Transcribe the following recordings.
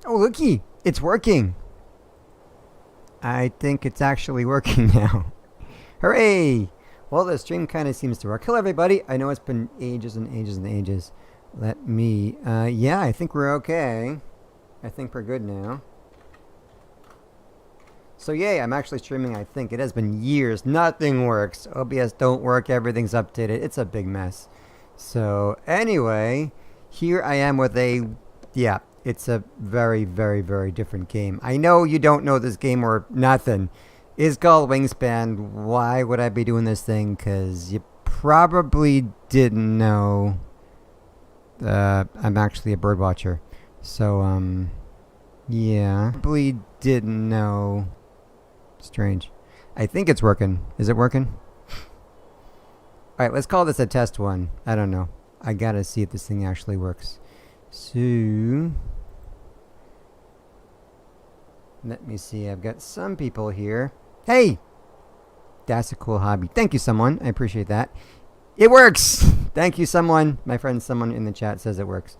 Oh, looky, it's working. I think it's actually working now. Hooray! Well, the stream kind of seems to work. Hello, everybody. I know it's been ages and ages and ages. Let me, yeah, I think we're okay. I think we're good now. So, yay, I'm actually streaming, I think. It has been years. Nothing works. OBS don't work. Everything's updated. It's a big mess. So, anyway, here I am with a, yeah, it's a very, very, very different game. I know you don't know this game or nothing. It's called Wingspan. Why would I be doing this thing? Because you probably didn't know I'm actually a bird watcher. So, yeah. Probably didn't know. Strange. I think it's working. Is it working? Alright, let's call this a test one. I don't know. I gotta see if this thing actually works. So, let me see. I've got some people here. Hey! That's a cool hobby. Thank you, someone. I appreciate that. It works! Thank you, someone. My friend, someone in the chat says it works.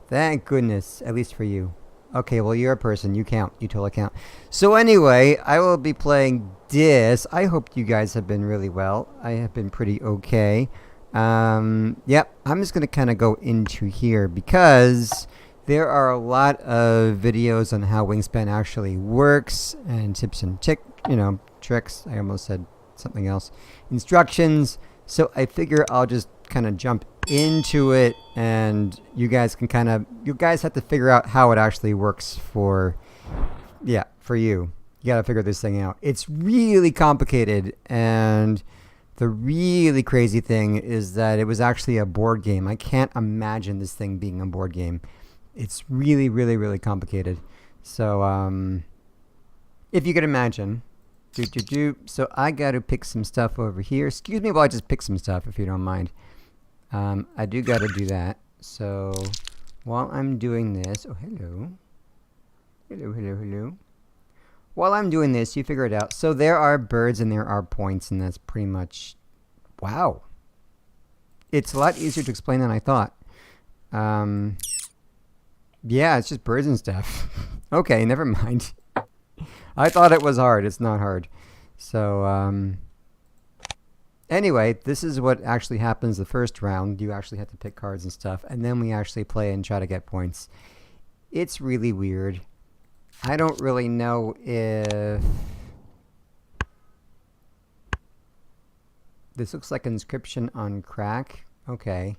Thank goodness. At least for you. Okay, well, you're a person. You count. You totally count. So anyway, I will be playing this. I hope you guys have been really well. I have been pretty okay. Yep, I'm just going to kind of go into here because there are a lot of videos on how Wingspan actually works and tips and tricks. I almost said something else. Instructions. So I figure I'll just kind of jump into it, and you guys have to figure out how it actually works for you. You got to figure this thing out. It's really complicated, and the really crazy thing is that it was actually a board game. I can't imagine this thing being a board game. It's really, really, really complicated. So, if you could imagine. So I got to pick some stuff over here. Excuse me while I just pick some stuff, if you don't mind. I do got to do that. So while I'm doing this, oh, hello. Hello. While I'm doing this, you figure it out. So there are birds and there are points, and that's pretty much, wow. It's a lot easier to explain than I thought. Yeah, it's just birds and stuff. Okay, never mind. I thought it was hard. It's not hard. So, anyway, this is what actually happens the first round. You actually have to pick cards and stuff, and then we actually play and try to get points. It's really weird. I don't really know if this looks like inscription on crack. Okay.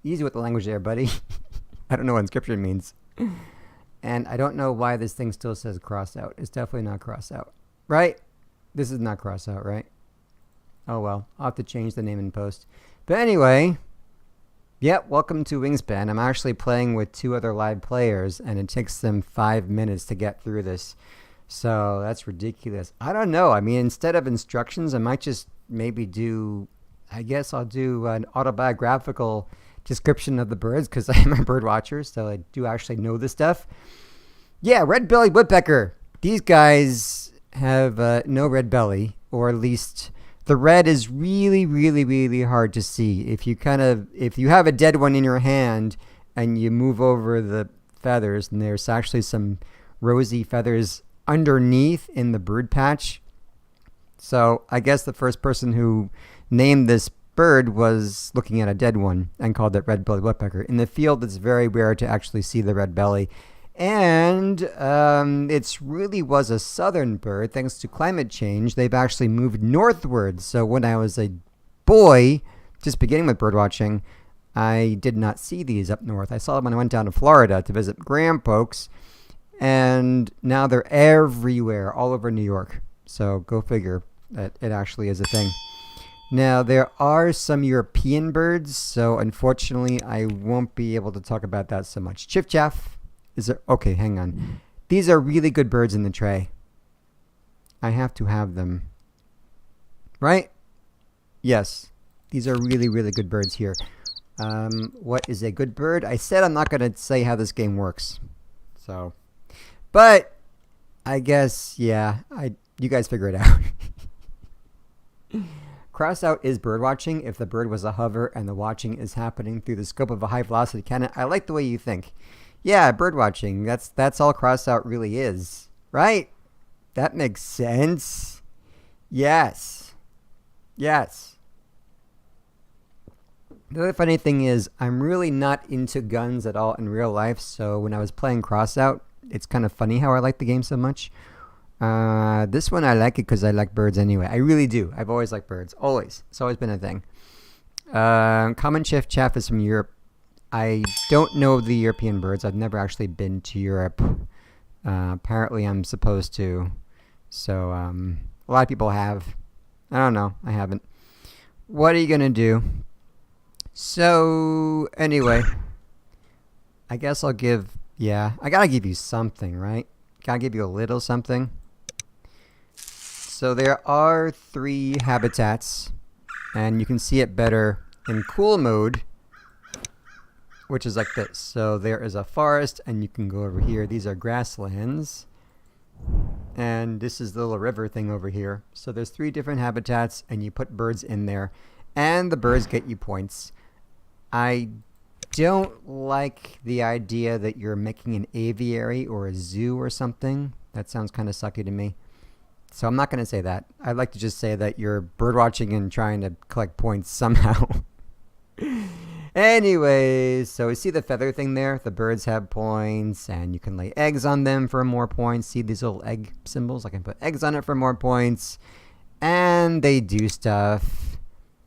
Easy with the language there, buddy. I don't know what inscription means. And I don't know why this thing still says cross out. It's definitely not cross out. Right? This is not cross out, right? Oh well, I'll have to change the name in post. But anyway, yeah, welcome to Wingspan. I'm actually playing with 2 other live players, and it takes them 5 minutes to get through this. So that's ridiculous. I don't know. I mean, instead of instructions, I might just maybe do, I guess I'll do an autobiographical description of the birds because I'm a bird watcher, so I do actually know this stuff. Yeah, red-bellied woodpecker. These guys have no red belly, or at least the red is really, really, really hard to see. If you have a dead one in your hand and you move over the feathers, and there's actually some rosy feathers underneath in the bird patch. So I guess the first person who named this bird was looking at a dead one and called it red-bellied woodpecker. In the field, it's very rare to actually see the red belly. And it really was a southern bird. Thanks to climate change, they've actually moved northwards. So when I was a boy, just beginning with bird watching, I did not see these up north. I saw them when I went down to Florida to visit grandfolks. And now they're everywhere, all over New York. So go figure that it actually is a thing. Now, there are some European birds, so unfortunately, I won't be able to talk about that so much. Chiff-chaff. Is there? Okay, hang on. These are really good birds in the tray. I have to have them. Right? Yes. These are really, really good birds here. What is a good bird? I said I'm not going to say how this game works. So, but I guess, yeah, you guys figure it out. Cross out is bird watching if the bird was a hover and the watching is happening through the scope of a high velocity cannon. I like the way you think. Yeah, bird watching. That's all cross out really is, right? That makes sense. Yes. Yes. The other funny thing is, I'm really not into guns at all in real life, so when I was playing Crossout, it's kind of funny how I like the game so much. This one I like it because I like birds anyway. I really do. I've always liked birds. Always. It's always been a thing. Common chiff chaff is from Europe. I don't know the European birds. I've never actually been to Europe. Apparently I'm supposed to. So, a lot of people have. I don't know. I haven't. What are you going to do? So, anyway. I guess I'll give... Yeah, I gotta give you something, right? Gotta give you a little something. So there are 3 habitats. And you can see it better in cool mode, which is like this. So there is a forest, and you can go over here. These are grasslands. And this is the little river thing over here. So there's 3 different habitats, and you put birds in there. And the birds get you points. I don't like the idea that you're making an aviary or a zoo or something. That sounds kind of sucky to me. So I'm not going to say that. I'd like to just say that you're birdwatching and trying to collect points somehow. Anyways, so you see the feather thing there? The birds have points, and you can lay eggs on them for more points. See these little egg symbols? I can put eggs on it for more points. And they do stuff.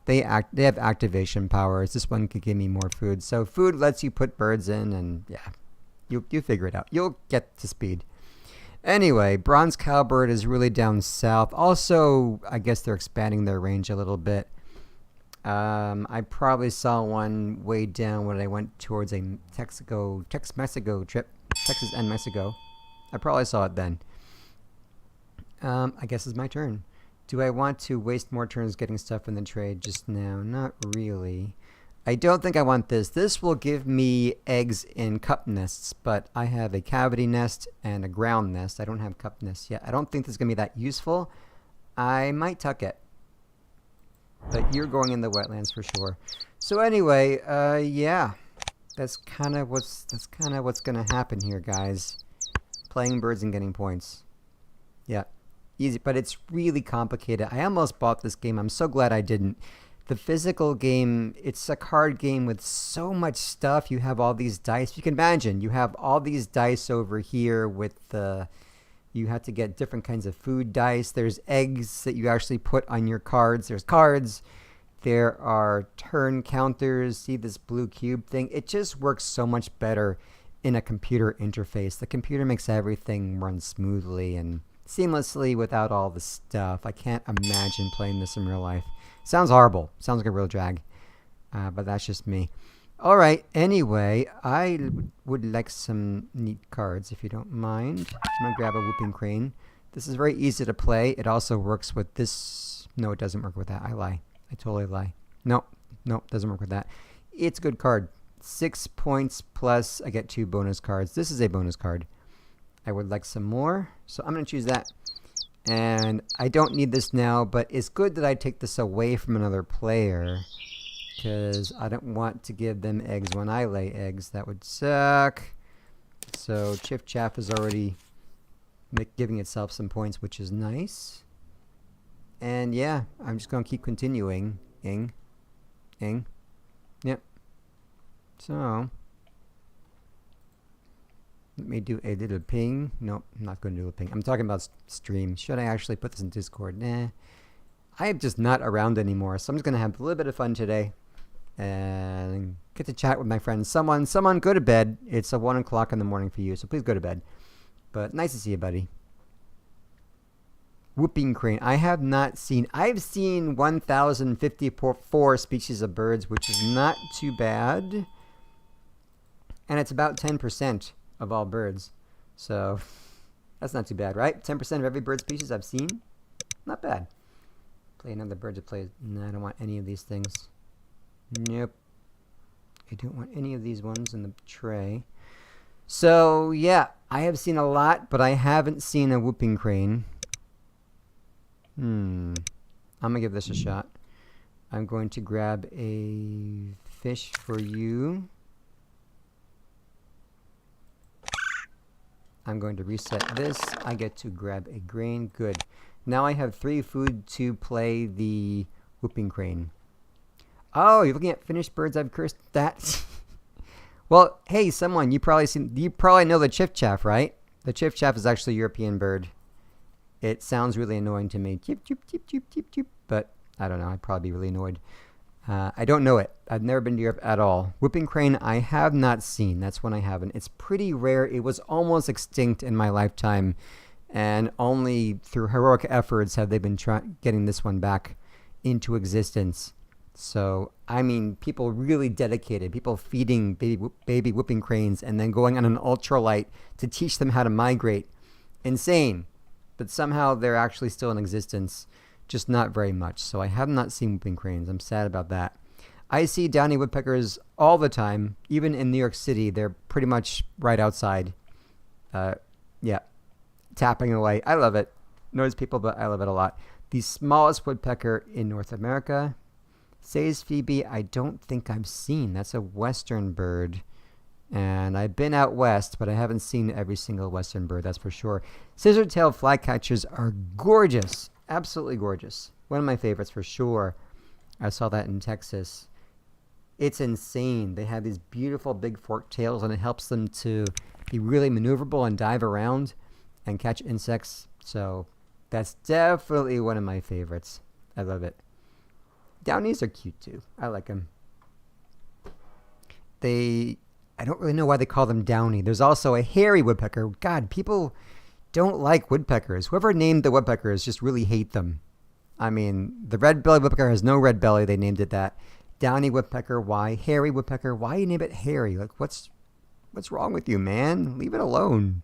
They have activation powers. This one could give me more food. So food lets you put birds in, and yeah, you figure it out. You'll get to speed. Anyway, bronze cowbird is really down south. Also, I guess they're expanding their range a little bit. I probably saw one way down when I went towards a Tex-Mexico trip. Texas and Mexico. I probably saw it then. I guess it's my turn. Do I want to waste more turns getting stuff in the trade just now? Not really. I don't think I want this. This will give me eggs in cup nests, but I have a cavity nest and a ground nest. I don't have cup nests yet. I don't think this is going to be that useful. I might tuck it. But you're going in the wetlands for sure. So anyway, yeah. That's kind of what's going to happen here, guys. Playing birds and getting points. Yeah. Easy, but it's really complicated. I almost bought this game. I'm so glad I didn't. The physical game, it's a card game with so much stuff. You have all these dice. You can imagine, you have all these dice over here with the... You have to get different kinds of food dice. There's eggs that you actually put on your cards. There's cards. There are turn counters. See this blue cube thing? It just works so much better in a computer interface. The computer makes everything run smoothly and seamlessly without all the stuff. I can't imagine playing this in real life. Sounds horrible. Sounds like a real drag. But that's just me. All right. Anyway, I would like some neat cards, if you don't mind. I'm going to grab a whooping crane. This is very easy to play. It also works with this. No, it doesn't work with that. I lie. I totally lie. No, doesn't work with that. It's a good card. 6 points plus I get 2 bonus cards. This is a bonus card. I would like some more. So I'm going to choose that. And I don't need this now, but it's good that I take this away from another player. Because I don't want to give them eggs when I lay eggs. That would suck. So Chiff Chaff is already giving itself some points, which is nice. And yeah, I'm just going to keep continuing. Yep. So, let me do a little ping. Nope, I'm not going to do a ping. I'm talking about stream. Should I actually put this in Discord? Nah. I am just not around anymore, so I'm just going to have a little bit of fun today. And get to chat with my friends. Someone go to bed. It's 1 o'clock in the morning for you, so please go to bed. But nice to see you, buddy. Whooping crane. I've seen 1,054 species of birds, which is not too bad. And it's about 10% of all birds. So that's not too bad, right? 10% of every bird species I've seen. Not bad. Play another bird to play. No, I don't want any of these things. Nope. I don't want any of these ones in the tray. So, yeah. I have seen a lot, but I haven't seen a whooping crane. I'm going to give this a shot. I'm going to grab a fish for you. I'm going to reset this. I get to grab a grain. Good. Now I have 3 food to play the whooping crane. Oh, you're looking at finished birds I've cursed? That. Well, hey, someone, you probably know the chiff-chaff, right? The chiff-chaff is actually a European bird. It sounds really annoying to me. Chip, chip, chip, chip, chip, chip. But I don't know. I'd probably be really annoyed. I don't know it. I've never been to Europe at all. Whooping crane, I have not seen. That's one I haven't. It's pretty rare. It was almost extinct in my lifetime. And only through heroic efforts have they been getting this one back into existence. So, I mean, people really dedicated, people feeding baby whooping cranes and then going on an ultralight to teach them how to migrate. Insane. But somehow they're actually still in existence, just not very much. So I have not seen whooping cranes. I'm sad about that. I see downy woodpeckers all the time. Even in New York City, they're pretty much right outside. Yeah, tapping away. I love it. Noise people, but I love it a lot. The smallest woodpecker in North America. Says Phoebe, I don't think I've seen. That's a western bird. And I've been out west, but I haven't seen every single western bird, that's for sure. Scissor-tailed flycatchers are gorgeous. Absolutely gorgeous. One of my favorites for sure. I saw that in Texas. It's insane. They have these beautiful big forked tails, and it helps them to be really maneuverable and dive around and catch insects. So that's definitely one of my favorites. I love it. Downies are cute too. I like them. I don't really know why they call them downy. There's also a hairy woodpecker. God, people don't like woodpeckers. Whoever named the woodpeckers just really hate them. I mean, the red-bellied woodpecker has no red belly. They named it that. Downy woodpecker, why? Hairy woodpecker, why you name it hairy? Like, what's wrong with you, man? Leave it alone.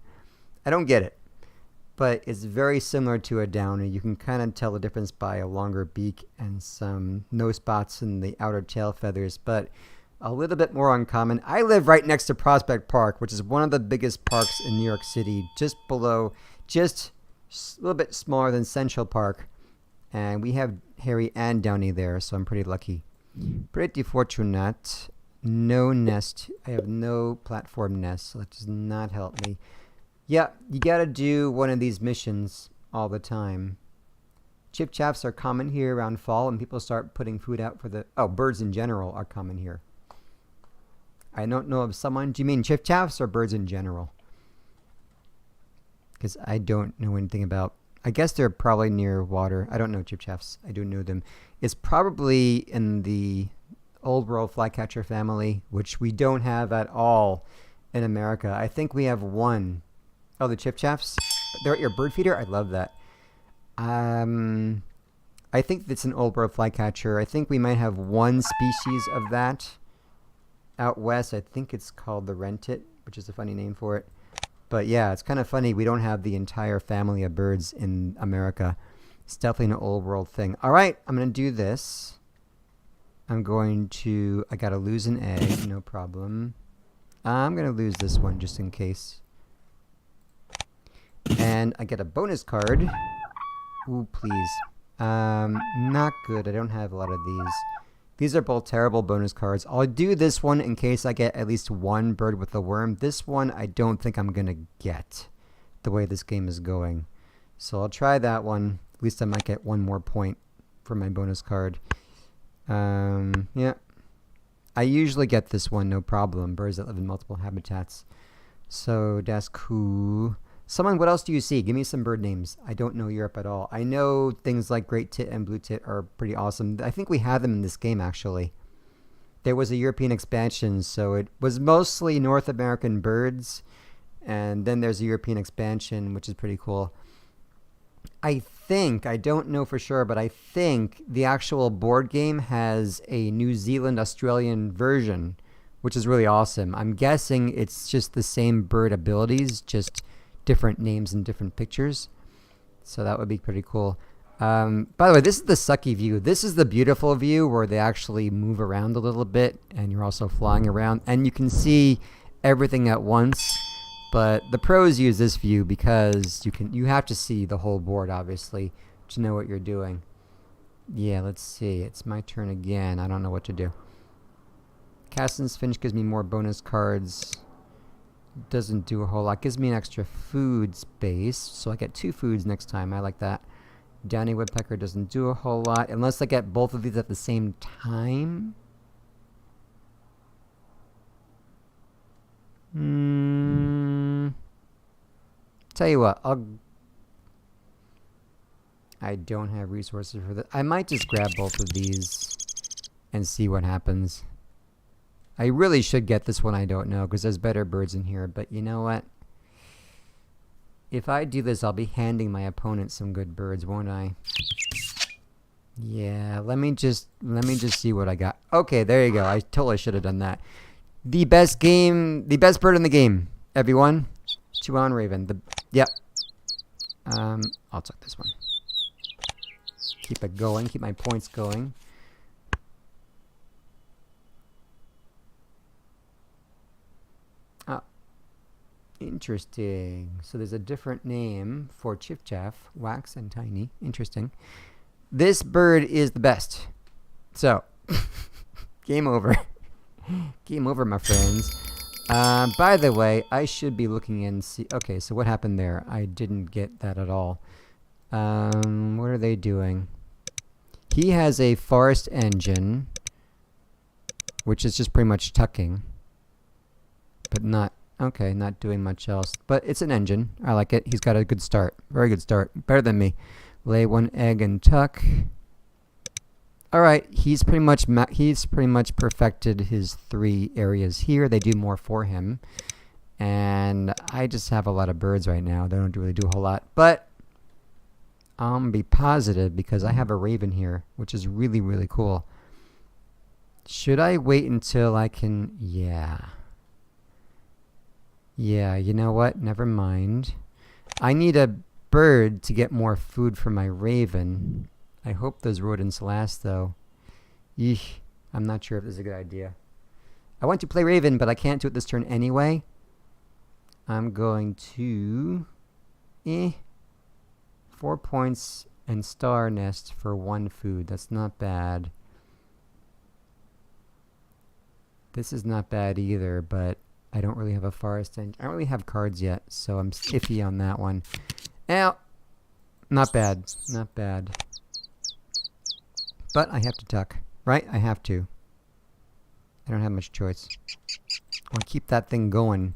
I don't get it. But it's very similar to a downy. You can kind of tell the difference by a longer beak and some nose spots in the outer tail feathers, but a little bit more uncommon. I live right next to Prospect Park, which is one of the biggest parks in New York City, just a little bit smaller than Central Park. And we have hairy and downy there, so I'm pretty lucky. Pretty fortunate. No nest. I have no platform nest, so that does not help me. Yeah, you gotta do one of these missions all the time. Chiff-chaffs are common here around fall, and people start putting food out for birds in general are common here. I don't know of someone. Do you mean chiff-chaffs or birds in general? Because I don't know anything about. I guess they're probably near water. I don't know chiff-chaffs. I do know them. It's probably in the old world flycatcher family, which we don't have at all in America. I think we have one. Oh, the chiff-chaffs? They're at your bird feeder? I love that. I think it's an old world flycatcher. I think we might have one species of that out west. I think it's called the rentit, which is a funny name for it. But yeah, it's kind of funny. We don't have the entire family of birds in America. It's definitely an old world thing. All right, I'm going to do this. I got to lose an egg. No problem. I'm going to lose this one just in case. And I get a bonus card. Ooh, please. Not good. I don't have a lot of these. These are both terrible bonus cards. I'll do this one in case I get at least one bird with a worm. This one I don't think I'm going to get the way this game is going. So I'll try that one. At least I might get one more point for my bonus card. Yeah. I usually get this one, no problem. Birds that live in multiple habitats. So that's cool. Someone, what else do you see? Give me some bird names. I don't know Europe at all. I know things like great tit and blue tit are pretty awesome. I think we have them in this game, actually. There was a European expansion, so it was mostly North American birds. And then there's a European expansion, which is pretty cool. I don't know for sure, but I think the actual board game has a New Zealand Australian version, which is really awesome. I'm guessing it's just the same bird abilities, just different names and different pictures. So that would be pretty cool. By the way, this is the sucky view. This is the beautiful view where they actually move around a little bit and you're also flying around and you can see everything at once. But the pros use this view because you have to see the whole board, obviously, to know what you're doing. Yeah, let's see. It's my turn again. I don't know what to do. Caston's Finch gives me more bonus cards. doesn't do a whole lot. Gives me an extra food space, so I get 2 foods next time. I like that. Downy woodpecker doesn't do a whole lot unless I get both of these at the same time. Tell you what, I don't have resources for that. I might just grab both of these and see what happens. I really should get this one, I don't know, because there's better birds in here. But you know what? If I do this, I'll be handing my opponent some good birds, won't I? Yeah, let me just see what I got. Okay, there you go. I totally should have done that. The best bird in the game, everyone. Chihuahuan Raven. Yep. I'll take this one. Keep it going. Keep my points going. Ah, interesting. So there's a different name for Chiff Chaff, Wax, and Tiny. Interesting. This bird is the best. So, game over. Game over, my friends. By the way, I should be looking and see. Okay, so what happened there? I didn't get that at all. What are they doing? He has a forest engine, which is just pretty much tucking, but not doing much else. But it's an engine. I like it. He's got a good start. Very good start. Better than me. Lay 1 egg and tuck. All right, he's pretty much perfected his 3 areas here. They do more for him, and I just have a lot of birds right now. They don't really do a whole lot, but I'm be positive because I have a raven here, which is really, really cool. Should I wait until I can? Yeah, you know what? Never mind. I need a bird to get more food for my raven. I hope those rodents last, though. Yeesh. I'm not sure if this is a good idea. I want to play raven, but I can't do it this turn anyway. I'm going to... 4 points and star nest for 1 food. That's not bad. This is not bad either, but I don't really have a forest engine. I don't really have cards yet, so I'm iffy on that one. Now, not bad. Not bad. But I have to tuck, right? I have to. I don't have much choice. I want to keep that thing going.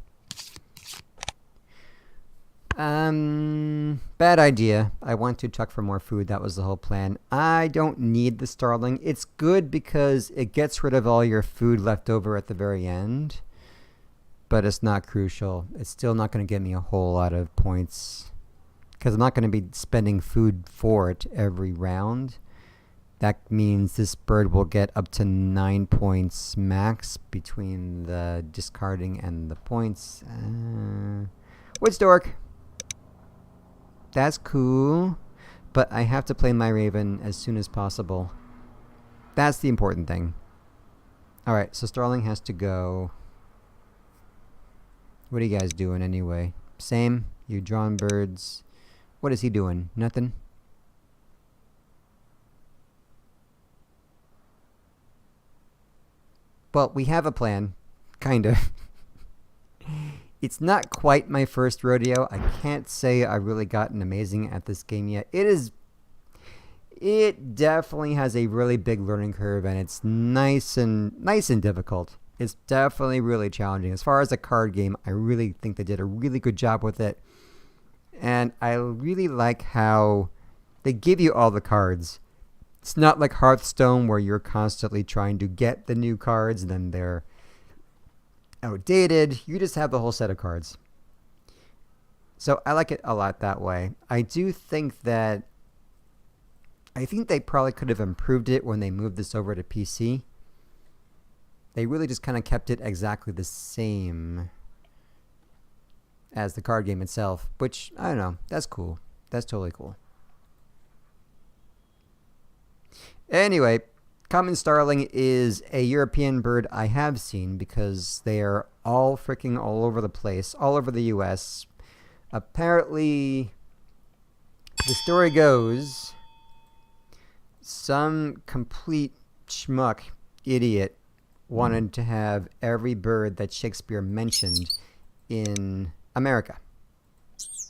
Bad idea. I want to tuck for more food. That was the whole plan. I don't need the starling. It's good because it gets rid of all your food left over at the very end. But it's not crucial. It's still not going to get me a whole lot of points. Because I'm not going to be spending food for it every round. That means this bird will get up to 9 points max between the discarding and the points. Wood stork. That's cool. But I have to play my raven as soon as possible. That's the important thing. Alright, so starling has to go. What are you guys doing anyway? Same? You drawn birds. What is he doing? Nothing? Well, we have a plan. Kind of. It's not quite my first rodeo. I can't say I really gotten amazing at this game yet. It definitely has a really big learning curve, and it's nice and difficult. It's definitely really challenging. As far as a card game, I really think they did a really good job with it. And I really like how they give you all the cards. It's not like Hearthstone where you're constantly trying to get the new cards and then they're outdated. You just have the whole set of cards. So I like it a lot that way. I do think that I think they probably could have improved it when they moved this over to PC. They really just kind of kept it exactly the same as the card game itself, which, I don't know, that's cool. That's totally cool. Anyway, common starling is a European bird I have seen because they are all freaking all over the place, all over the US. Apparently, the story goes, some complete idiot wanted to have every bird that Shakespeare mentioned in America.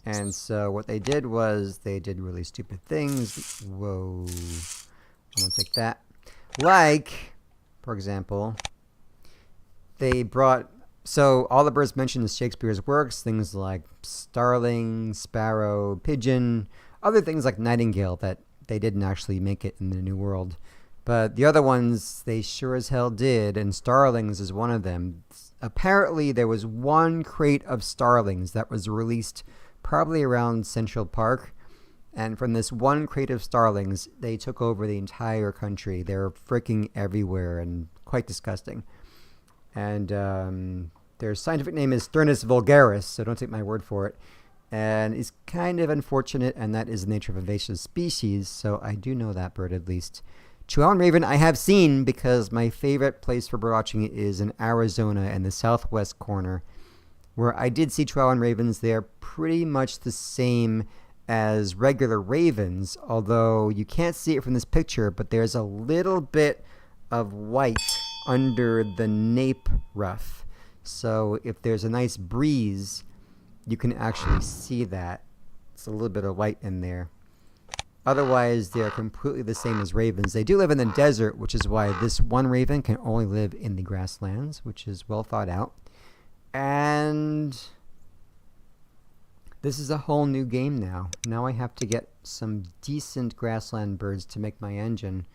And so what they did was they did really stupid things. Whoa. I'm going to take that. Like, for example, they brought... So all the birds mentioned in Shakespeare's works, things like starling, sparrow, pigeon, other things like nightingale that they didn't actually make it in the New World. But the other ones, they sure as hell did, and starlings is one of them. Apparently, there was one crate of starlings that was released probably around Central Park. And from this one crate of starlings, they took over the entire country. They're freaking everywhere and quite disgusting. And their scientific name is Sturnus vulgaris, so don't take my word for it. And it's kind of unfortunate, and that is the nature of invasive species, so I do know that bird at least. Chihuahuan raven I have seen because my favorite place for bird watching is in Arizona in the southwest corner, where I did see Chihuahuan ravens. They are pretty much the same as regular ravens, although you can't see it from this picture, but there's a little bit of white under the nape ruff. So if there's a nice breeze, you can actually see that. It's a little bit of white in there. Otherwise, they're completely the same as ravens. They do live in the desert, which is why this one raven can only live in the grasslands, which is well thought out. And this is a whole new game now. Now I have to get some decent grassland birds to make my engine.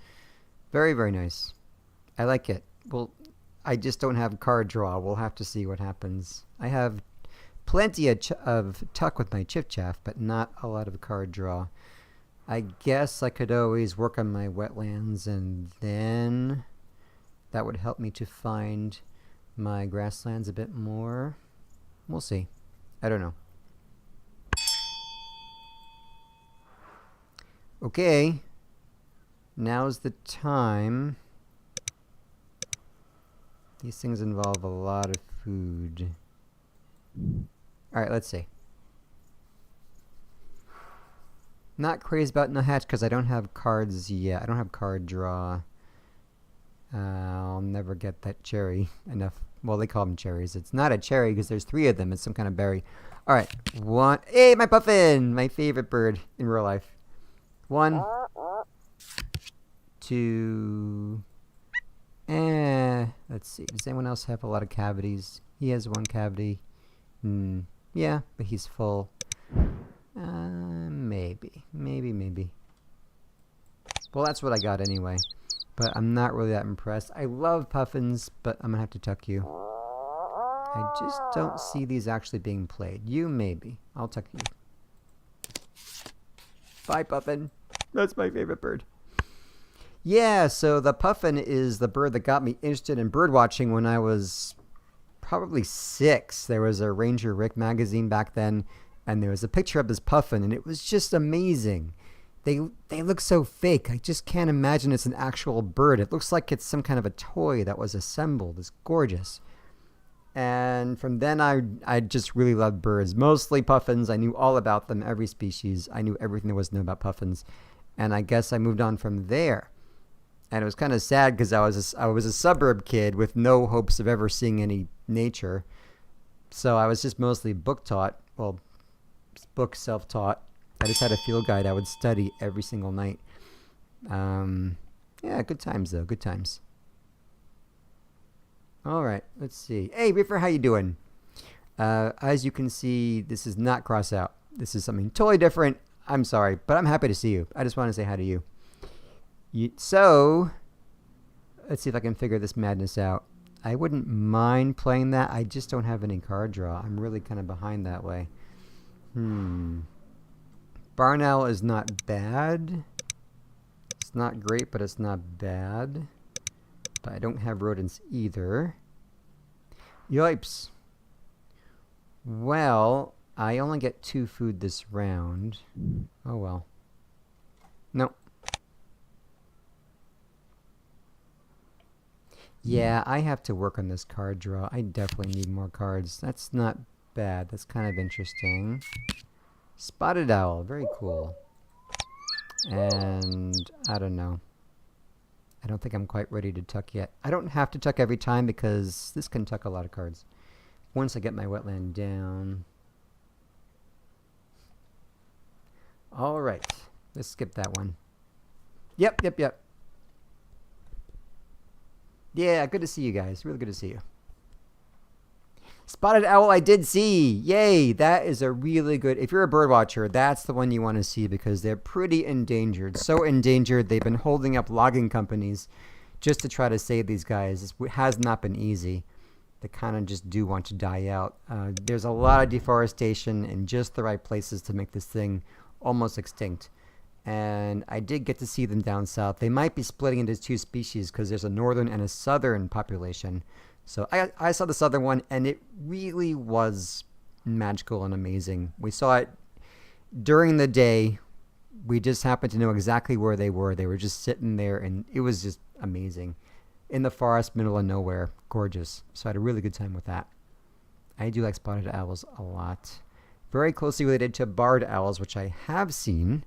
Very, very nice. I like it. Well, I just don't have card draw. We'll have to see what happens. I have plenty of tuck with my chiff chaff, but not a lot of card draw. I guess I could always work on my wetlands, and then that would help me to find my grasslands a bit more. We'll see. I don't know. Okay. Now's the time. These things involve a lot of food. Alright, let's see. Not crazy about no hatch because I don't have cards yet. I don't have card draw. I'll never get that cherry enough. Well, they call them cherries. It's not a cherry because there's 3 of them. It's some kind of berry. Alright, one. Hey, my puffin! My favorite bird in real life. 1, 2. Let's see. Does anyone else have a lot of cavities? He has 1 cavity. Yeah, but he's full. Maybe. Well, that's what I got anyway. But I'm not really that impressed. I love puffins, but I'm gonna have to tuck you. I just don't see these actually being played. You, maybe. I'll tuck you. Bye, puffin. That's my favorite bird. Yeah, so the puffin is the bird that got me interested in bird watching when I was probably 6. There was a Ranger Rick magazine back then, and there was a picture of this puffin, and it was just amazing. They look so fake. I just can't imagine it's an actual bird. It looks like it's some kind of a toy that was assembled. It's gorgeous. And from then I just really loved birds. Mostly puffins. I knew all about them, every species. I knew everything there was to know about puffins. And I guess I moved on from there. And it was kind of sad because I was a suburb kid with no hopes of ever seeing any nature. So I was just mostly book taught. Well, book self-taught. I just had a field guide I would study every single night. Yeah, good times though. Good times. All right, let's see. Hey, Reefer, how you doing? As you can see, this is not cross out. This is something totally different. I'm sorry, but I'm happy to see you. I just want to say hi to you. So, let's see if I can figure this madness out. I wouldn't mind playing that. I just don't have any card draw. I'm really kind of behind that way. Barn owl is not bad. It's not great, but it's not bad. But I don't have rodents either. Yipes. Well, I only get 2 food this round. Oh well. Nope. Yeah, I have to work on this card draw. I definitely need more cards. That's not bad. That's kind of interesting. Spotted owl. Very cool. And I don't know. I don't think I'm quite ready to tuck yet. I don't have to tuck every time because this can tuck a lot of cards. once I get my wetland down. All right. Let's skip that one. Yep. Yeah, good to see you guys. Really good to see you. Spotted owl I did see. Yay. That is a really good... If you're a bird watcher, that's the one you want to see because they're pretty endangered. So endangered, they've been holding up logging companies just to try to save these guys. It has not been easy. They kind of just do want to die out. There's a lot of deforestation in just the right places to make this thing almost extinct. And I did get to see them down south. They might be splitting into two species because there's a northern and a southern population. So I saw the southern one, and it really was magical and amazing. We saw it during the day. We just happened to know exactly where they were. They were just sitting there, and it was just amazing. In the forest, middle of nowhere. Gorgeous. So I had a really good time with that. I do like spotted owls a lot. Very closely related to barred owls, which I have seen.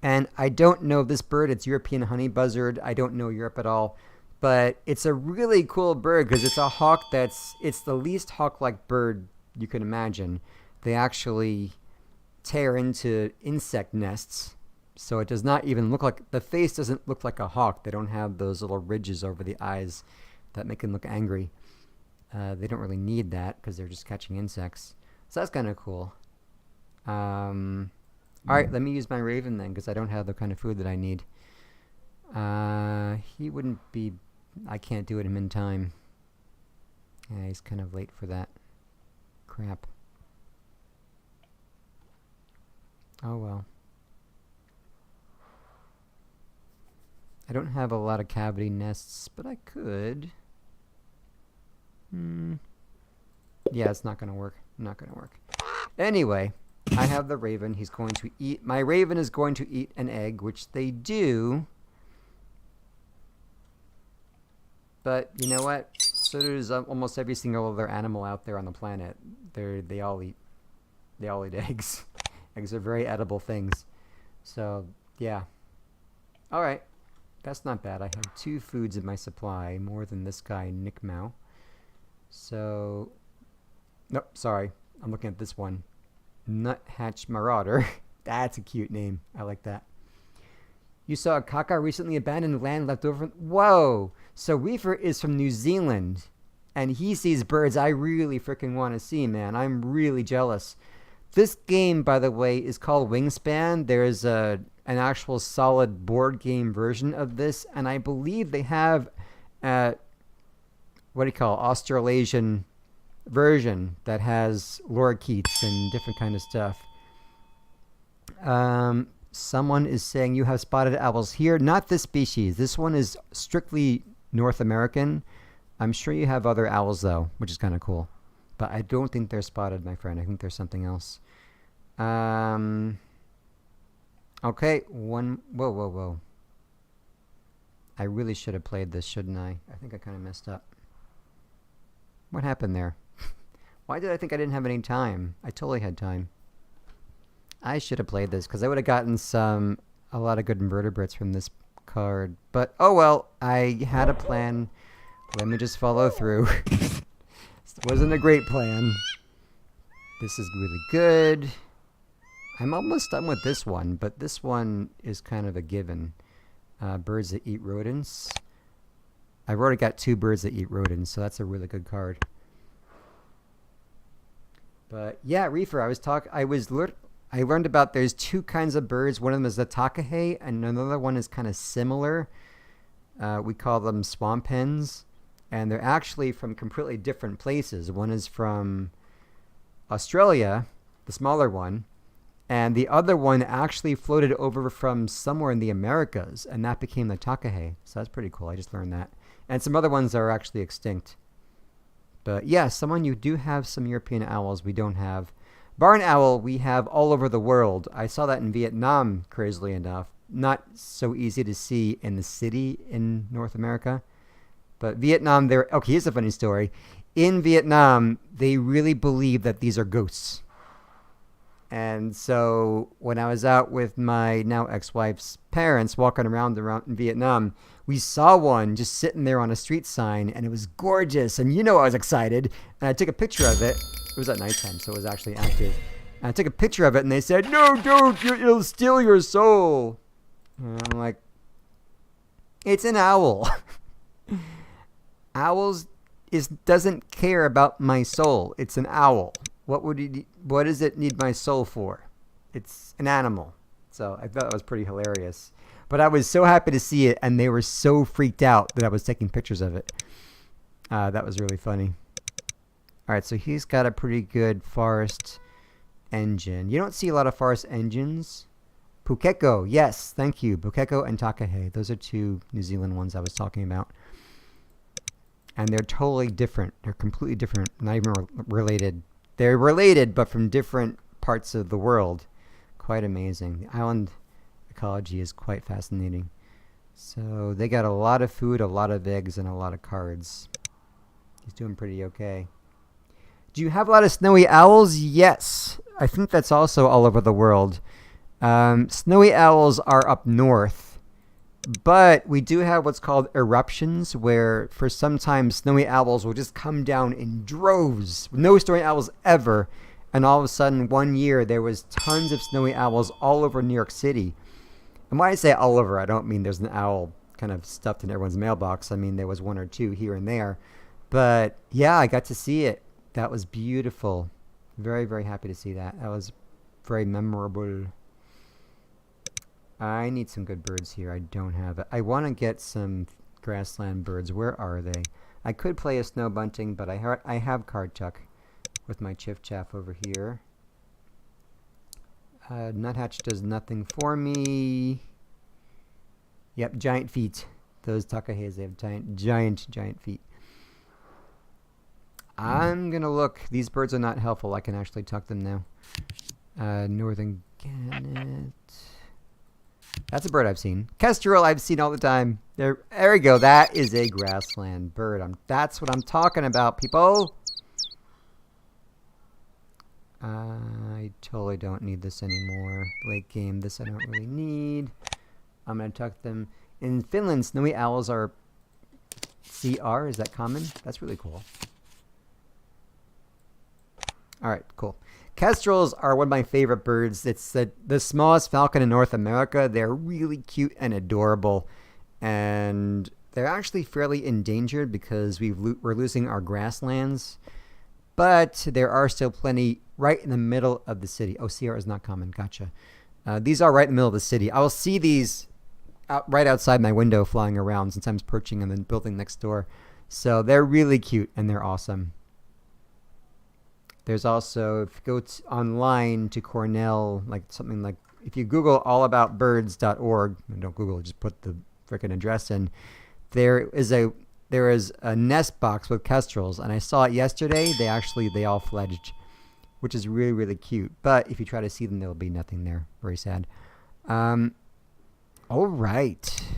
And I don't know this bird. It's European honey buzzard. I don't know Europe at all. But it's a really cool bird because it's a hawk it's the least hawk-like bird you can imagine. They actually tear into insect nests. So it does not even look like, the face doesn't look like a hawk. They don't have those little ridges over the eyes that make them look angry. They don't really need that because they're just catching insects. So that's kind of cool. All right, let me use my raven then because I don't have the kind of food that I need. He wouldn't be... I can't do it in time. Yeah, he's kind of late for that. Crap. Oh well. I don't have a lot of cavity nests, but I could. Yeah, it's not going to work. Not going to work. Anyway, I have the raven. He's going to eat... My raven is going to eat an egg, which they do... But you know what? So does almost every single other animal out there on the planet. They all eat eggs. Eggs are very edible things. So yeah. All right, that's not bad. I have 2 foods in my supply, more than this guy Nick Mao. So, nope, sorry. I'm looking at this one, Nuthatch Marauder. That's a cute name. I like that. You saw a kaka recently abandoned land left over. Whoa! So Reefer is from New Zealand, and he sees birds I really freaking want to see, man. I'm really jealous. This game, by the way, is called Wingspan. There's an actual solid board game version of this, and I believe they have Australasian version that has lorikeets and different kind of stuff. Someone is saying you have spotted owls here. Not this species. This one is strictly North American. I'm sure you have other owls, though, which is kind of cool. But I don't think they're spotted, my friend. I think there's something else. Okay. Whoa. I really should have played this, shouldn't I? I think I kind of messed up. What happened there? Why did I think I didn't have any time? I totally had time. I should have played this because I would have gotten a lot of good invertebrates from this card. But oh well, I had a plan. Let me just follow through. This wasn't a great plan. This is really good. I'm almost done with this one, but this one is kind of a given. Birds that eat rodents. I've already got 2 birds that eat rodents, so that's a really good card. But yeah, Reefer, I learned about there's 2 kinds of birds. One of them is the takahe, and another one is kind of similar. We call them swamp hens, and they're actually from completely different places. One is from Australia, the smaller one, and the other one actually floated over from somewhere in the Americas, and that became the takahe. So that's pretty cool. I just learned that. And some other ones are actually extinct. But yeah, you do have some European owls we don't have. Barn owl we have all over the world. I saw that in Vietnam, crazily enough. Not so easy to see in the city in North America. But Vietnam, okay, here's a funny story. In Vietnam, they really believe that these are ghosts. And so when I was out with my now ex-wife's parents walking around in Vietnam, we saw one just sitting there on a street sign, and it was gorgeous. And I was excited, and I took a picture of it. It was at nighttime, so it was actually active. And I took a picture of it, and they said, "No, don't! It'll steal your soul." And I'm like, "It's an owl. Owls doesn't care about my soul. It's an owl. What does it need my soul for? It's an animal." So I thought that was pretty hilarious. But I was so happy to see it, and they were so freaked out that I was taking pictures of it. That was really funny. All right, so he's got a pretty good forest engine. You don't see a lot of forest engines. Pukeko, yes, thank you. Pukeko and Takahe. Those are two New Zealand ones I was talking about. And they're totally different. They're completely different, not even related. They're related, but from different parts of the world. Quite amazing. The island ecology is quite fascinating. So they got a lot of food, a lot of eggs, and a lot of cards. He's doing pretty okay. Do you have a lot of snowy owls? Yes. I think that's also all over the world. Snowy owls are up north, but we do have what's called eruptions, where for some time snowy owls will just come down in droves. No snowy owls ever. And all of a sudden, one year, there was tons of snowy owls all over New York City. And when I say all over, I don't mean there's an owl kind of stuffed in everyone's mailbox. I mean, there was one or two here and there. But yeah, I got to see it. That was beautiful. Very, very happy to see that. That was very memorable. I need some good birds here. I don't have it. I want to get some grassland birds. Where are they? I could play a snow bunting, but I have card chuck with my chiff chaff over here. Nuthatch does nothing for me. Yep, giant feet. Those Takahes, they have giant feet. I'm going to look. These birds are not helpful. I can actually tuck them now. Northern gannet. That's a bird I've seen. Kestrel I've seen all the time. There we go. That is a grassland bird. That's what I'm talking about, people. I totally don't need this anymore. Late game, this I don't really need. I'm going to tuck them. In Finland, snowy owls are CR. Is that common? That's really cool. All right, cool. Kestrels are one of my favorite birds. It's the smallest falcon in North America. They're really cute and adorable. And they're actually fairly endangered because we're losing our grasslands. But there are still plenty right in the middle of the city. Oh, CR is not common. Gotcha. These are right in the middle of the city. I will see these right outside my window flying around, sometimes perching in the building next door. So they're really cute and they're awesome. There's also, if you go online to Cornell, like something like, if you Google allaboutbirds.org, don't Google, just put the frickin' address in, there is a nest box with kestrels, and I saw it yesterday. They all fledged, which is really, really cute. But if you try to see them, there will be nothing there. Very sad. All right.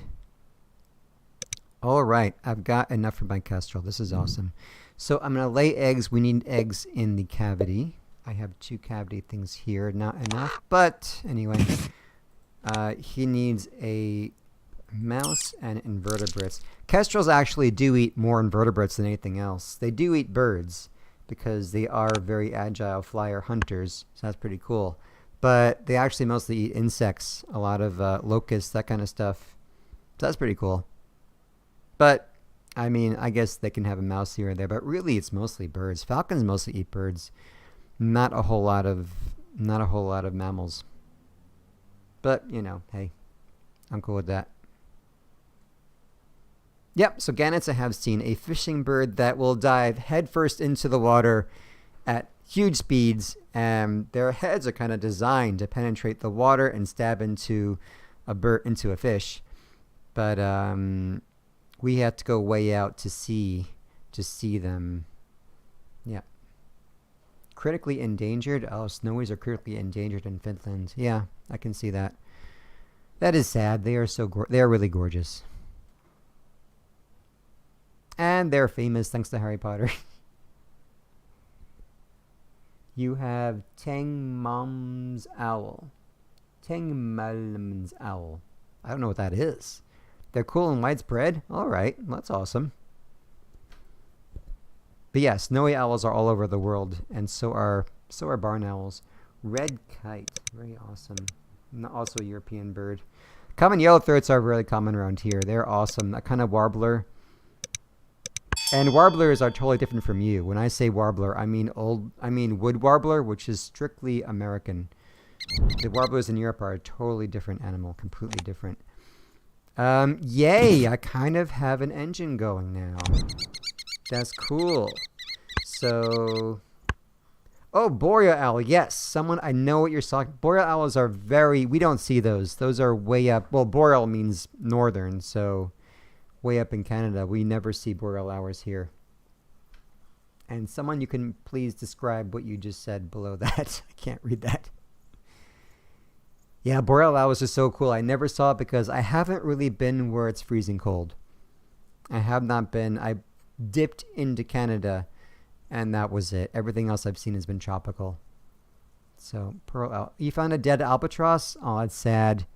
I've got enough for my kestrel. This is awesome. So I'm going to lay eggs. We need eggs in the cavity. I have 2 cavity things here. Not enough. But anyway, he needs a mouse and invertebrates. Kestrels actually do eat more invertebrates than anything else. They do eat birds because they are very agile flyer hunters. So that's pretty cool. But they actually mostly eat insects, a lot of locusts, that kind of stuff. So that's pretty cool. But I mean, I guess they can have a mouse here or there, but really it's mostly birds. Falcons mostly eat birds. Not a whole lot of mammals. But, hey, I'm cool with that. Yep, so gannets I have seen, a fishing bird that will dive headfirst into the water at huge speeds, and their heads are kind of designed to penetrate the water and stab into a fish. But we have to go way out to see them. Yeah. Critically endangered. Oh, snowies are critically endangered in Finland. Yeah, I can see that. That is sad. They are they are really gorgeous. And they're famous thanks to Harry Potter. You have Tangmom's owl. Tangmom's owl. I don't know what that is. They're cool and widespread? Alright, that's awesome. But yeah, snowy owls are all over the world, and so are barn owls. Red kite, very awesome. Also a European bird. Common yellowthroats are really common around here. They're awesome. A kind of warbler. And warblers are totally different from you. When I say warbler, I mean wood warbler, which is strictly American. The warblers in Europe are a totally different animal, completely different. Yay! I kind of have an engine going now. That's cool. So, oh, boreal owl. Yes, someone, I know what you're talking. Boreal owls are we don't see those. Those are way up. Well, boreal means northern, so way up in Canada. We never see boreal owls here. And someone, you can please describe what you just said below that. I can't read that. Yeah, boreal owls are so cool. I never saw it because I haven't really been where it's freezing cold. I have not been. I dipped into Canada, and that was it. Everything else I've seen has been tropical. So, pearl owl. You found a dead albatross? Oh, that's sad.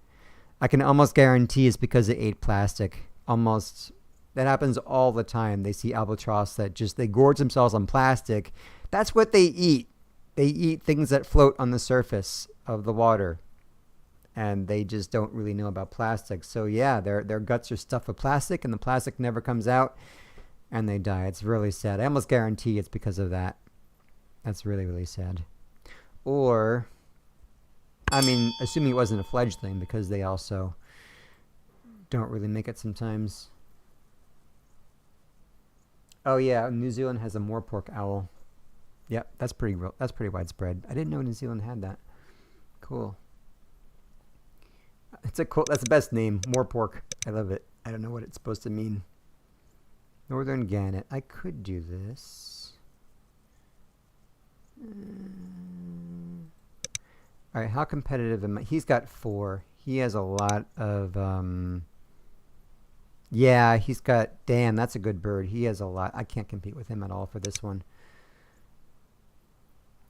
I can almost guarantee it's because it ate plastic. Almost. That happens all the time. They see albatross that they gorge themselves on plastic. That's what they eat. They eat things that float on the surface of the water. And they just don't really know about plastic. So yeah, their guts are stuffed with plastic, and the plastic never comes out, and they die. It's really sad. I almost guarantee it's because of that. That's really, really sad. Or, I mean, assuming it wasn't a fledgling, because they also don't really make it sometimes. Oh yeah, New Zealand has a moorpork owl. Yep, that's pretty widespread. I didn't know New Zealand had that. Cool. That's the best name, moorpork. I love it. I don't know what it's supposed to mean. Northern gannet. I could do this. All right, how competitive am I? He's got 4. He has a lot of yeah, he's got, damn, that's a good bird. He has a lot. I can't compete with him at all for this one.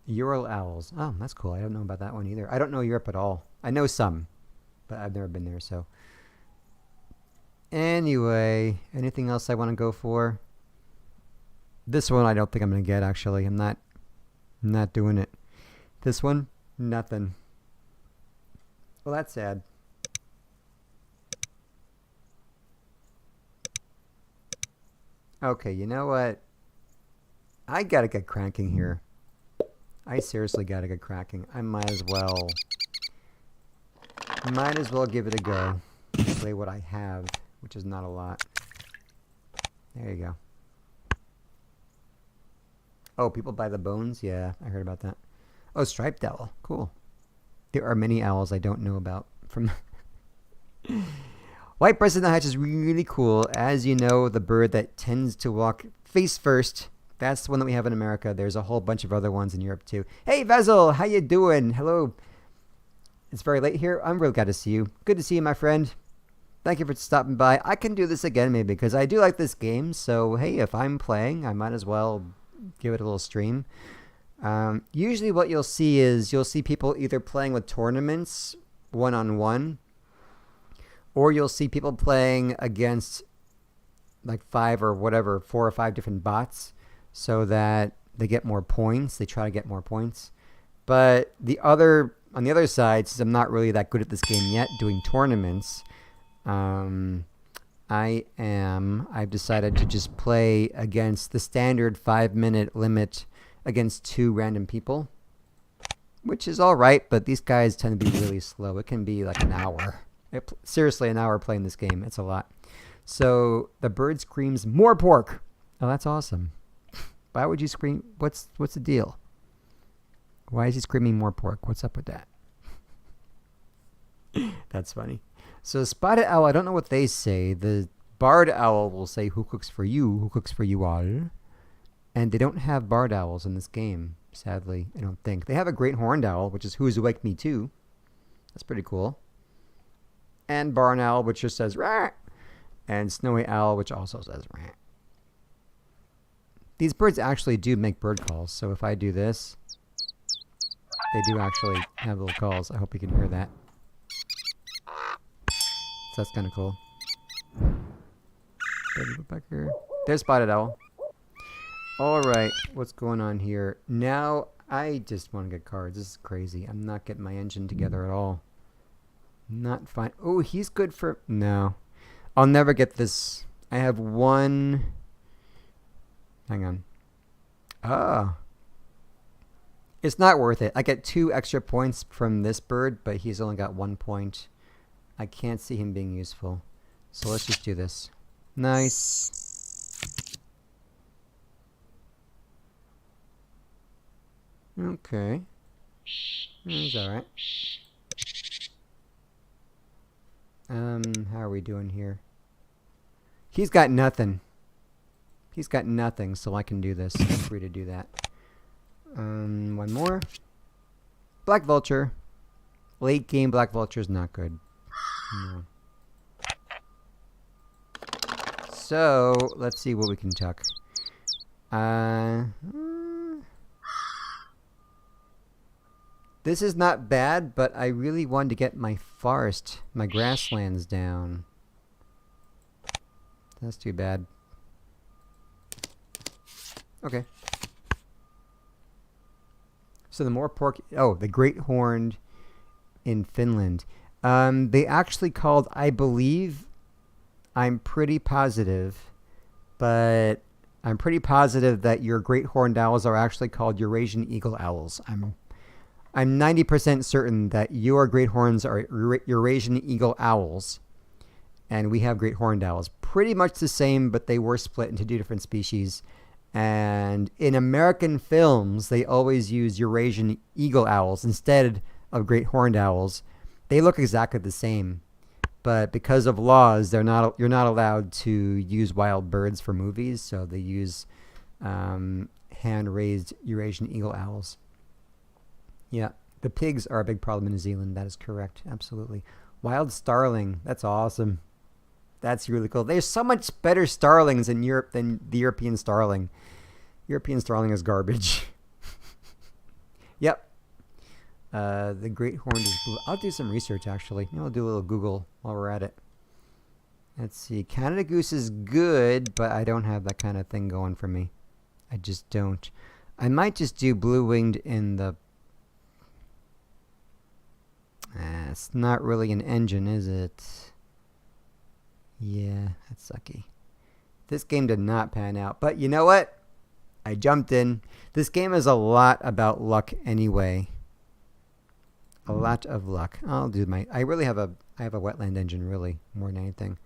Ural owls. Oh, that's cool. I don't know about that one either. I don't know Europe at all. I know some, but I've never been there, so. Anyway, anything else I want to go for? This one I don't think I'm going to get, actually. I'm not doing it. This one, nothing. Well, that's sad. Okay, you know what? I gotta get cracking here. I seriously gotta get cracking. I might as well give it a go. Play what I have, which is not a lot. There you go. Oh, people buy the bones? Yeah, I heard about that. Oh, striped owl. Cool. There are many owls I don't know about from... White-breasted nuthatch is really cool. As you know, the bird that tends to walk face first. That's the one that we have in America. There's a whole bunch of other ones in Europe too. Hey, Vezel, how you doing? Hello. It's very late here. I'm real glad to see you. Good to see you, my friend. Thank you for stopping by. I can do this again maybe because I do like this game. So, hey, if I'm playing, I might as well give it a little stream. Usually what you'll see is people either playing with tournaments one-on-one, or you'll see people playing against like 4 or 5 different bots so that they get more points. They try to get more points. But on the other side, since I'm not really that good at this game yet, doing tournaments, I've decided to just play against the standard 5-minute limit against 2 random people, which is all right, but these guys tend to be really slow. It can be like an hour. Seriously, an hour playing this game. It's a lot. So the bird screams, "More pork!" Oh, that's awesome. Why would you scream? What's the deal? Why is he screaming more pork? What's up with that? That's funny. So spotted owl, I don't know what they say. The barred owl will say, "Who cooks for you? Who cooks for you all?" And they don't have barred owls in this game, sadly, I don't think. They have a great horned owl, which is "Who's Awake Me Too." That's pretty cool. And barn owl, which just says "rah," and snowy owl, which also says "rah." These birds actually do make bird calls, so if I do this, They do actually have little calls. I hope you can hear that. So that's kind of cool. Baby woodpecker. There's spotted owl. All right, what's going on here? Now I just want to get cards. This is crazy. I'm not getting my engine together at all. Not fine. Oh, he's good for... No. I'll never get this. I have one... Hang on. Ah. It's not worth it. I get 2 extra points from this bird, but he's only got 1 point. I can't see him being useful. So let's just do this. Nice. Okay. He's alright. How are we doing here? He's got nothing. He's got nothing, so I can do this. I'm free to do that. One more. Black Vulture. Late game Black Vulture is not good. No. So, let's see what we can tuck. This is not bad, but I really wanted to get my forest, my grasslands down. That's too bad. Okay. So the more pork... Oh, the great horned in Finland. They actually called, I believe... I'm pretty positive, but I'm pretty positive that your great horned owls are actually called Eurasian eagle owls. I'm 90% certain that your great horns are Eurasian eagle owls, and we have great horned owls. Pretty much the same, but they were split into 2 different species. And in American films, they always use Eurasian eagle owls instead of great horned owls. They look exactly the same. But because of laws, you're not allowed to use wild birds for movies, so they use hand-raised Eurasian eagle owls. Yeah, the pigs are a big problem in New Zealand. That is correct, absolutely. Wild starling, that's awesome. That's really cool. There's so much better starlings in Europe than the European starling. European starling is garbage. Yep. The great horned is blue. I'll do some research, actually. I'll do a little Google while we're at it. Let's see. Canada goose is good, but I don't have that kind of thing going for me. I just don't. I might just do blue-winged in the... it's not really an engine, is it? Yeah, that's sucky. This game did not pan out. But you know what? I jumped in. This game is a lot about luck anyway. A lot of luck. I'll do my... I have a wetland engine, really, more than anything.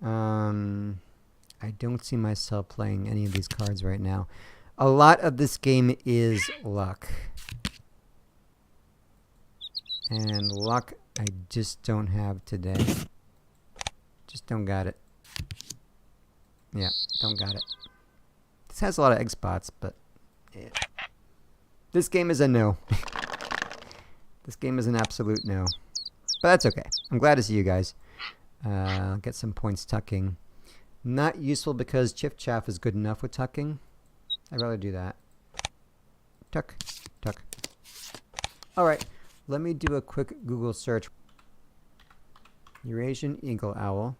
I don't see myself playing any of these cards right now. A lot of this game is luck. And luck I just don't have today. Just don't got it. Yeah, don't got it. This has a lot of egg spots, but... yeah. This game is a no. This game is an absolute no. But that's okay. I'm glad to see you guys. I'll get some points tucking. Not useful because Chiff Chaff is good enough with tucking. I'd rather do that. Tuck. Tuck. Alright. Let me do a quick Google search. Eurasian eagle owl.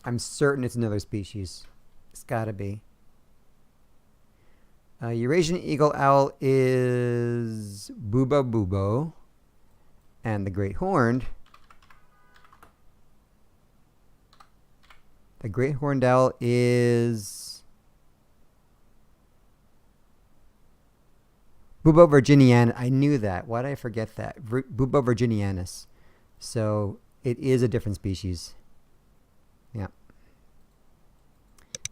I'm certain it's another species. It's gotta be. Eurasian eagle owl is Bubo Bubo. And the great horned. The great horned owl is Bubo virginianus. I knew that. Why did I forget that? Bubo virginianus. So it is a different species. Yeah.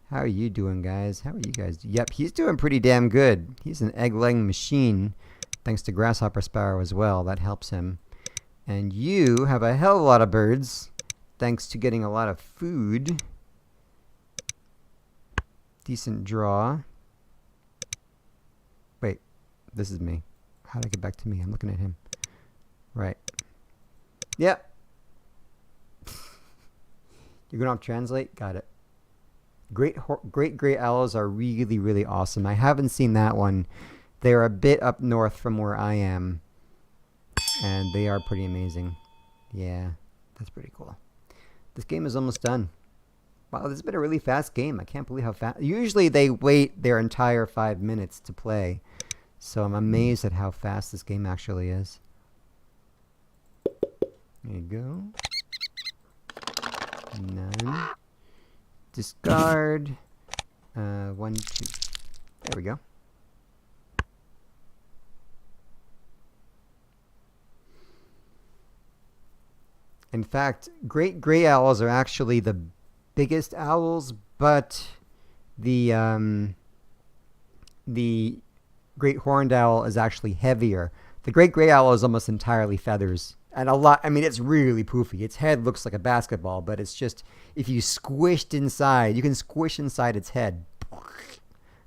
How are you doing, guys? How are you guys? Yep, he's doing pretty damn good. He's an egg-laying machine, thanks to Grasshopper Sparrow as well. That helps him. And you have a hell of a lot of birds, thanks to getting a lot of food. Decent draw. Wait, this is me. How did I get back to me? I'm looking at him. Right. Yep. You're going to translate? Got it. Great gray owls are really, really awesome. I haven't seen that one. They're a bit up north from where I am, and they are pretty amazing. Yeah, that's pretty cool. This game is almost done. Wow, this has been a really fast game. I can't believe how fast. Usually they wait their entire 5 minutes to play, so I'm amazed at how fast this game actually is. There you go. None. Discard. 1, 2. There we go. In fact, great gray owls are actually the biggest owls, but the great horned owl is actually heavier. The great gray owl is almost entirely feathers. And a lot, I mean, it's really poofy. Its head looks like a basketball, but it's just, if you squished inside, you can squish inside its head.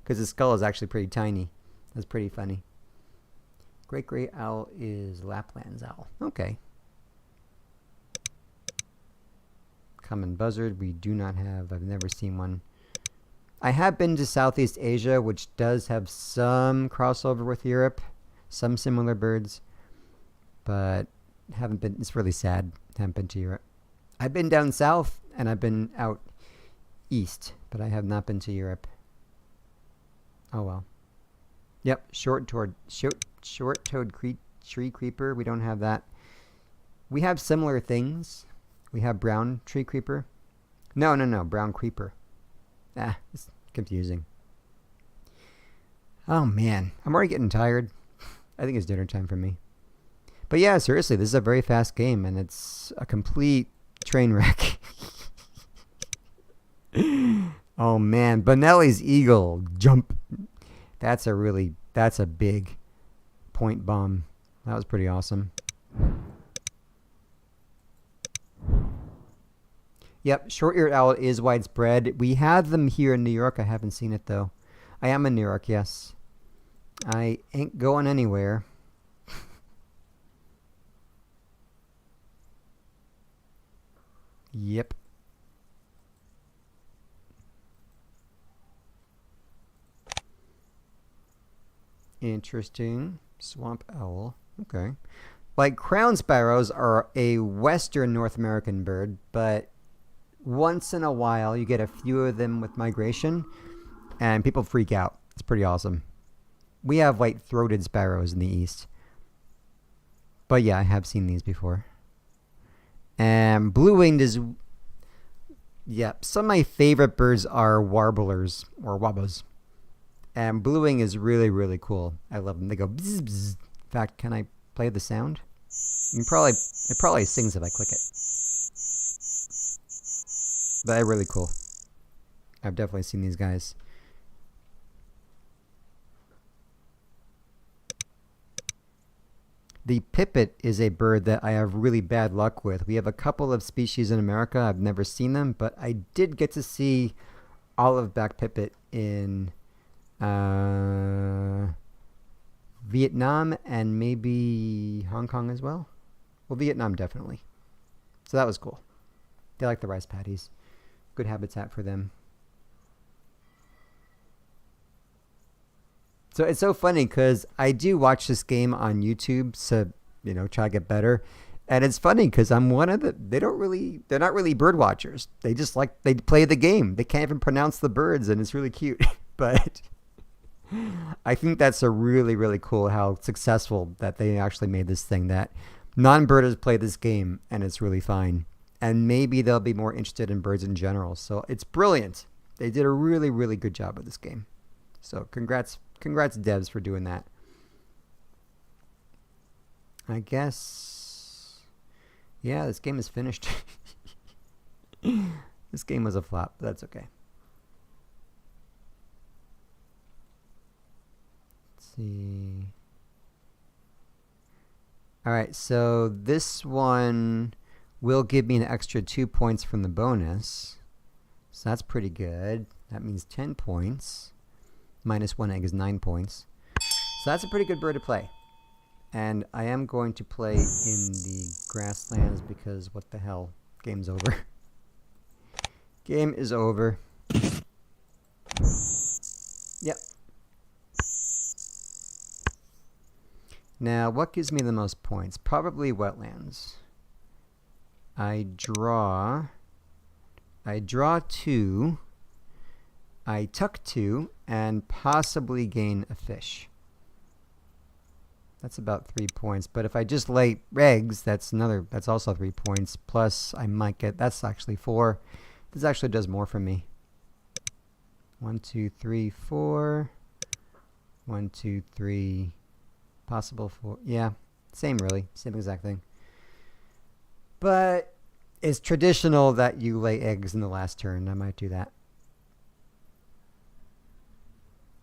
Because the skull is actually pretty tiny. That's pretty funny. Great gray owl is Lapland's owl. Okay. Common buzzard, we do not have. I've never seen one. I have been to Southeast Asia, which does have some crossover with Europe. Some similar birds. But haven't been, it's really sad. Haven't been to Europe. I've been down south and I've been out east, but I have not been to Europe. Oh well. Yep, short-toed tree creeper. We don't have that. We have similar things. We have brown tree creeper. No, brown creeper. It's confusing. Oh man, I'm already getting tired. I think it's dinner time for me. But yeah, seriously, this is a very fast game, and it's a complete train wreck. Oh man, Bonelli's eagle jump. That's a big point bomb. That was pretty awesome. Yep, short-eared owl is widespread. We have them here in New York. I haven't seen it though. I am in New York, yes. I ain't going anywhere. Yep. Interesting. Swamp owl. Okay. Like crown sparrows are a Western North American bird, but once in a while you get a few of them with migration and people freak out. It's pretty awesome. We have white-throated sparrows in the east. But yeah, I have seen these before. And blue-winged is... Yep, some of my favorite birds are warblers or wabos. And blue-wing is really, really cool. I love them. They go bzz, bzz. In fact, can I play the sound? It probably sings if I click it. But they're really cool. I've definitely seen these guys. The pipit is a bird that I have really bad luck with. We have a couple of species in America. I've never seen them, but I did get to see olive-back pipit in Vietnam and maybe Hong Kong as well. Well, Vietnam definitely. So that was cool. They like the rice paddies. Good habitat for them. So it's so funny because I do watch this game on YouTube to, try to get better. And it's funny because I'm one of they're not really bird watchers. They just they play the game. They can't even pronounce the birds and it's really cute. But I think that's a really, really cool how successful that they actually made this thing, that non-birders play this game and it's really fine. And maybe they'll be more interested in birds in general. So it's brilliant. They did a really, really good job with this game. So congrats devs for doing that. I guess, yeah, this game is finished. This game was a flop, but that's okay. Let's see. All right, so this one will give me an extra 2 points from the bonus. So that's pretty good. That means 10 points. Minus 1 egg is 9 points. So that's a pretty good bird to play. And I am going to play in the grasslands because what the hell? Game's over. Game is over. Yep. Now, what gives me the most points? Probably wetlands. I draw 2. I tuck 2 and possibly gain a fish. That's about 3 points. But if I just lay eggs, that's also 3 points. Plus, I might get, that's actually 4. This actually does more for me. 1, 2, 3, 4. 1, 2, 3. Possible 4. Yeah, same really. Same exact thing. But it's traditional that you lay eggs in the last turn. I might do that.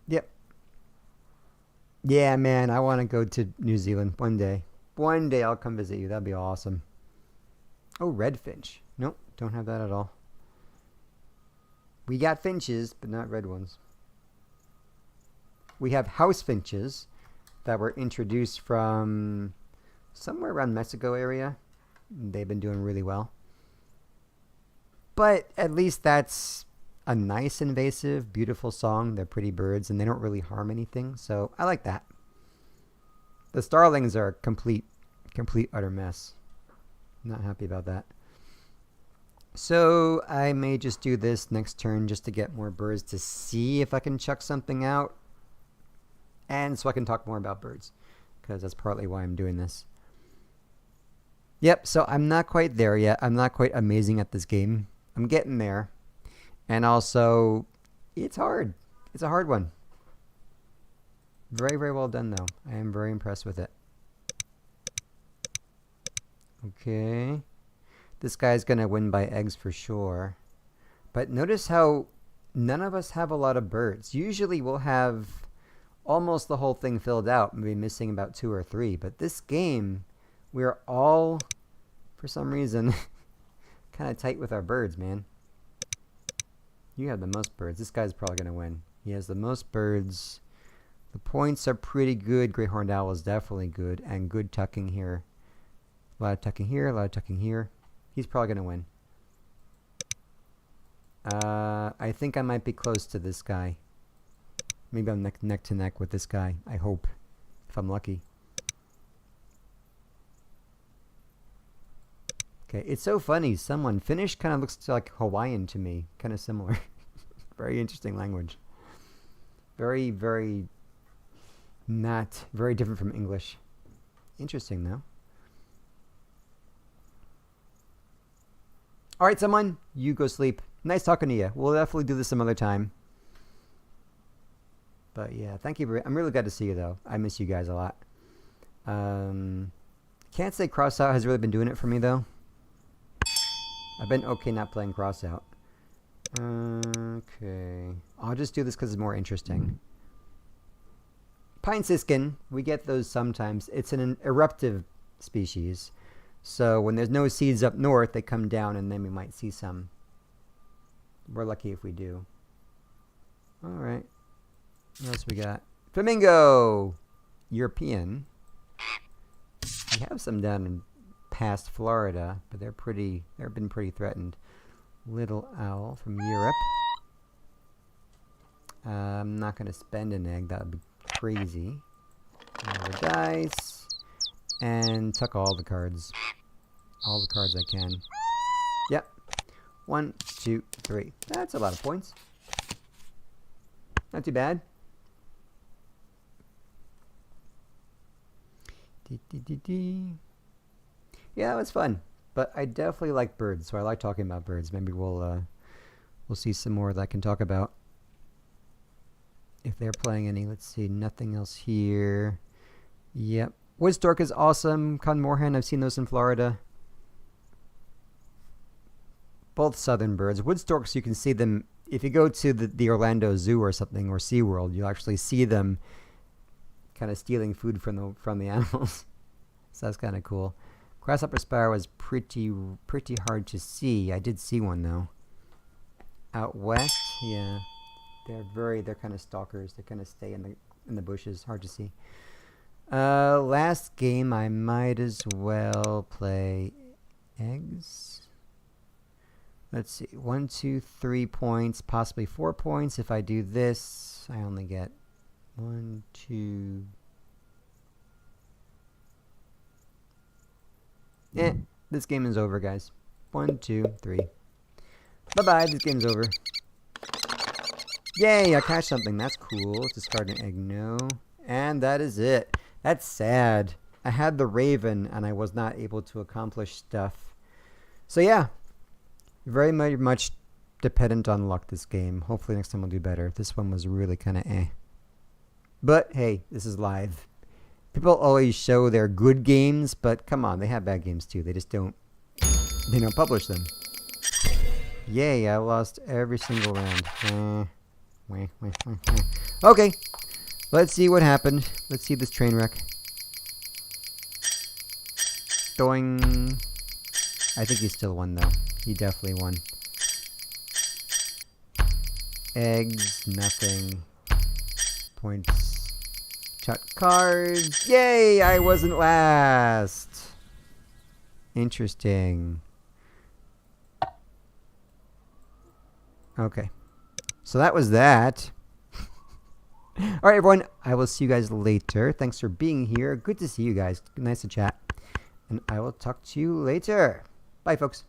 Yep. Yeah, man, I want to go to New Zealand one day. One day I'll come visit you. That'd be awesome. Oh, red finch. Nope, don't have that at all. We got finches, but not red ones. We have house finches that were introduced from somewhere around Mexico area. They've been doing really well. But at least that's a nice invasive, beautiful song. They're pretty birds and they don't really harm anything. So I like that. The starlings are a complete utter mess. Not happy about that. So I may just do this next turn just to get more birds to see if I can chuck something out. And so I can talk more about birds, because that's partly why I'm doing this. Yep, so I'm not quite there yet. I'm not quite amazing at this game. I'm getting there. And also, it's hard. It's a hard one. Very, very well done, though. I am very impressed with it. Okay. This guy's going to win by eggs for sure. But notice how none of us have a lot of birds. Usually we'll have almost the whole thing filled out, maybe missing about 2 or 3. But this game, we're all, for some reason, kind of tight with our birds, man. You have the most birds. This guy's probably going to win. He has the most birds. The points are pretty good. Great Horned Owl is definitely good. And good tucking here. A lot of tucking here, a lot of tucking here. He's probably going to win. I think I might be close to this guy. Maybe I'm neck to neck with this guy. I hope, if I'm lucky. Okay, it's so funny. Finnish kind of looks like Hawaiian to me. Kind of similar. Very interesting language. Very, very not very different from English. Interesting, though. All right, someone, you go sleep. Nice talking to you. We'll definitely do this some other time. But yeah, thank you. I'm really glad to see you, though. I miss you guys a lot. Can't say Crossout has really been doing it for me, though. I've been okay not playing Crossout. Okay. I'll just do this because it's more interesting. Pine siskin, we get those sometimes. It's an eruptive species. So when there's no seeds up north, they come down and then we might see some. We're lucky if we do. All right. What else we got? Flamingo! European. We have some down in past Florida, but they've been pretty threatened. Little owl from Europe. I'm not going to spend an egg. That would be crazy. Roll the dice. And tuck all the cards. All the cards I can. Yep. 1, 2, 3. That's a lot of points. Not too bad. Yeah, that was fun. But I definitely like birds, so I like talking about birds. Maybe we'll see some more that I can talk about. If they're playing any, let's see, nothing else here. Yep. Wood stork is awesome. Con moorhen, I've seen those in Florida. Both southern birds. Wood storks, you can see them if you go to the Orlando Zoo or something, or SeaWorld. You'll actually see them kind of stealing food from the animals. So that's kind of cool. Grasshopper sparrow is pretty hard to see. I did see one though. Out west, yeah, they're kind of stalkers. They kind of stay in the bushes. Hard to see. Last game, I might as well play eggs. Let's see, 1, 2, 3 points, possibly 4 points. If I do this, I only get 1, 2. This game is over, guys. 1, 2, 3. Bye-bye, this game's over. Yay, I catch something. That's cool. Discard an egg, no. And that is it. That's sad. I had the raven, and I was not able to accomplish stuff. So yeah, very much dependent on luck this game. Hopefully next time I'll do better. This one was really kind of eh. But hey, this is live. People always show their good games, but come on, they have bad games too. They just don't publish them. Yay, I lost every single round. Okay, let's see what happened. Let's see this train wreck. Doing. I think he still won though. He definitely won. Eggs, nothing. Points. Shot cards. Yay! I wasn't last. Interesting. Okay. So that was that. Alright, everyone. I will see you guys later. Thanks for being here. Good to see you guys. Nice to chat. And I will talk to you later. Bye, folks.